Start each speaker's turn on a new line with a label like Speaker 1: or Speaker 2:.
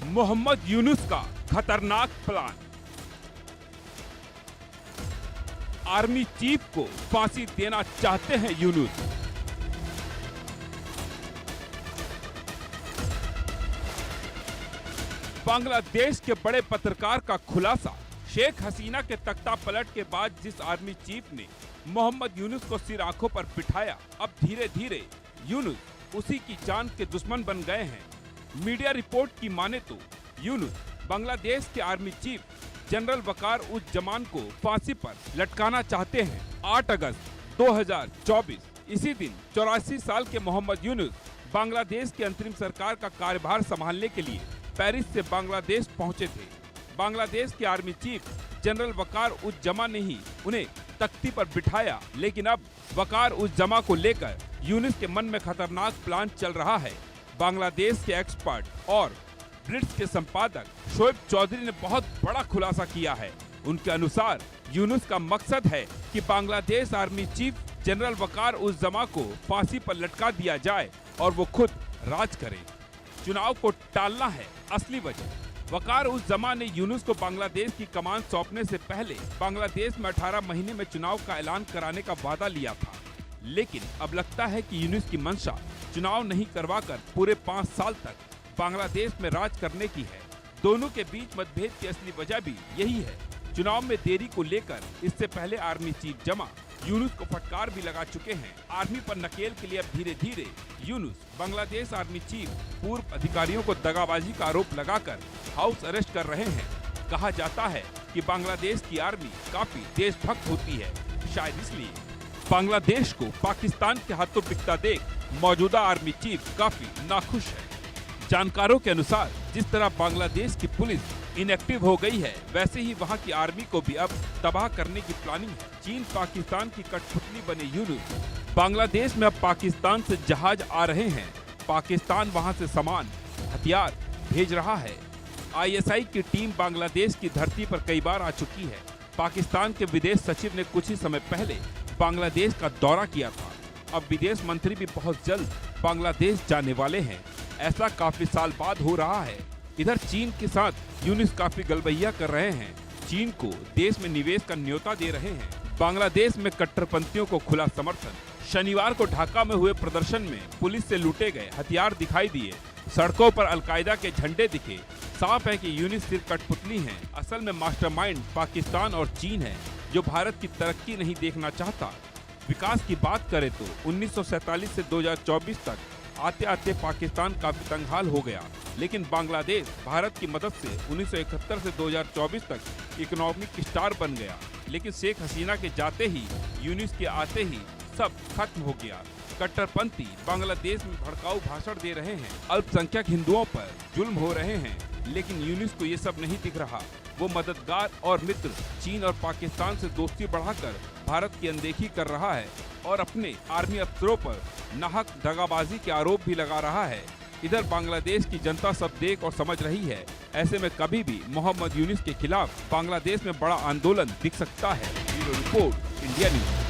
Speaker 1: मोहम्मद यूनुस का खतरनाक plan. Army chief को फांसी देना चाहते हैं यूनुस। बांग्लादेश के बड़े पत्रकार का खुलासा। शेख हसीना के तख्ता पलट के बाद जिस आर्मी चीफ ने मोहम्मद यूनुस को सिर आंखों पर बिठाया, अब धीरे धीरे यूनुस उसी की जान के दुश्मन बन गए हैं। मीडिया रिपोर्ट की माने तो यूनुस बांग्लादेश के आर्मी चीफ जनरल वकार उज जमान को फांसी पर लटकाना चाहते हैं। 8 अगस्त 2024 इसी दिन 84 साल के मोहम्मद यूनुस बांग्लादेश की अंतरिम सरकार का कार्यभार संभालने के लिए पेरिस से बांग्लादेश पहुंचे थे। बांग्लादेश के आर्मी चीफ जनरल वकार उज जमा ने ही उन्हें तख्ती पर बिठाया, लेकिन अब वकार उज जमा को लेकर यूनुस के मन में खतरनाक प्लान चल रहा है। बांग्लादेश के एक्सपर्ट और ब्रिट्स के संपादक शोएब चौधरी ने बहुत बड़ा खुलासा किया है। उनके अनुसार यूनुस का मकसद है कि बांग्लादेश आर्मी चीफ जनरल वकार उज जमा को फांसी पर लटका दिया जाए और वो खुद राज करें। चुनाव को टालना है असली वजह। वकार उज जमा ने यूनुस को बांग्लादेश की कमान सौंपने से पहले बांग्लादेश में 18 महीने में चुनाव का ऐलान कराने का वादा लिया था, लेकिन अब लगता है कि यूनुस की मंशा चुनाव नहीं करवाकर पूरे 5 साल तक बांग्लादेश में राज करने की है। दोनों के बीच मतभेद की असली वजह भी यही है। चुनाव में देरी को लेकर इससे पहले आर्मी चीफ जमा यूनुस को फटकार भी लगा चुके हैं। आर्मी पर नकेल के लिए अब धीरे धीरे यूनुस बांग्लादेश आर्मी चीफ पूर्व अधिकारियों को दगाबाजी का आरोप लगाकर हाउस अरेस्ट कर रहे हैं। कहा जाता है कि बांग्लादेश की आर्मी काफी देशभक्त होती है, शायद इसलिए बांग्लादेश को पाकिस्तान के हाथों बिकता देख मौजूदा आर्मी चीफ काफी नाखुश है। जानकारों के अनुसार जिस तरह बांग्लादेश की पुलिस इनएक्टिव हो गई है, वैसे ही वहां की आर्मी को भी अब तबाह करने की प्लानिंग है। चीन पाकिस्तान की कठपुतली बने यूनुस बांग्लादेश में अब पाकिस्तान से जहाज आ रहे हैं। पाकिस्तान वहां से सामान हथियार भेज रहा है। ISI की टीम बांग्लादेश की धरती पर कई बार आ चुकी है। पाकिस्तान के विदेश सचिव ने कुछ ही समय पहले बांग्लादेश का दौरा किया था। अब विदेश मंत्री भी बहुत जल्द बांग्लादेश जाने वाले हैं। ऐसा काफी साल बाद हो रहा है। इधर चीन के साथ यूनुस काफी गलबैया कर रहे हैं। चीन को देश में निवेश का न्योता दे रहे हैं। बांग्लादेश में कट्टरपंथियों को खुला समर्थन। शनिवार को ढाका में हुए प्रदर्शन में पुलिस से लूटे गए हथियार दिखाई दिए। सड़कों पर अलकायदा के झंडे दिखे। साफ है कि यूनुस सिर्फ कठपुतली हैं। असल में मास्टरमाइंड पाकिस्तान और चीन है, जो भारत की तरक्की नहीं देखना चाहता। विकास की बात करें तो 1947 से 2024 तक आते आते पाकिस्तान काफी तंगहाल हो गया, लेकिन बांग्लादेश भारत की मदद से 1971 से 2024 तक इकोनॉमिक स्टार बन गया। लेकिन शेख हसीना के जाते ही, यूनुस के आते ही सब खत्म हो गया। कट्टरपंथी बांग्लादेश में भड़काऊ भाषण दे रहे हैं। अल्पसंख्यक हिंदुओं पर जुल्म हो रहे हैं, लेकिन यूनुस को ये सब नहीं दिख रहा। वो मददगार और मित्र चीन और पाकिस्तान से दोस्ती बढ़ाकर भारत की अनदेखी कर रहा है और अपने आर्मी अफसरों पर नाहक दगाबाजी के आरोप भी लगा रहा है। इधर बांग्लादेश की जनता सब देख और समझ रही है। ऐसे में कभी भी मोहम्मद यूनुस के खिलाफ बांग्लादेश में बड़ा आंदोलन दिख सकता है। Bureau report, India news.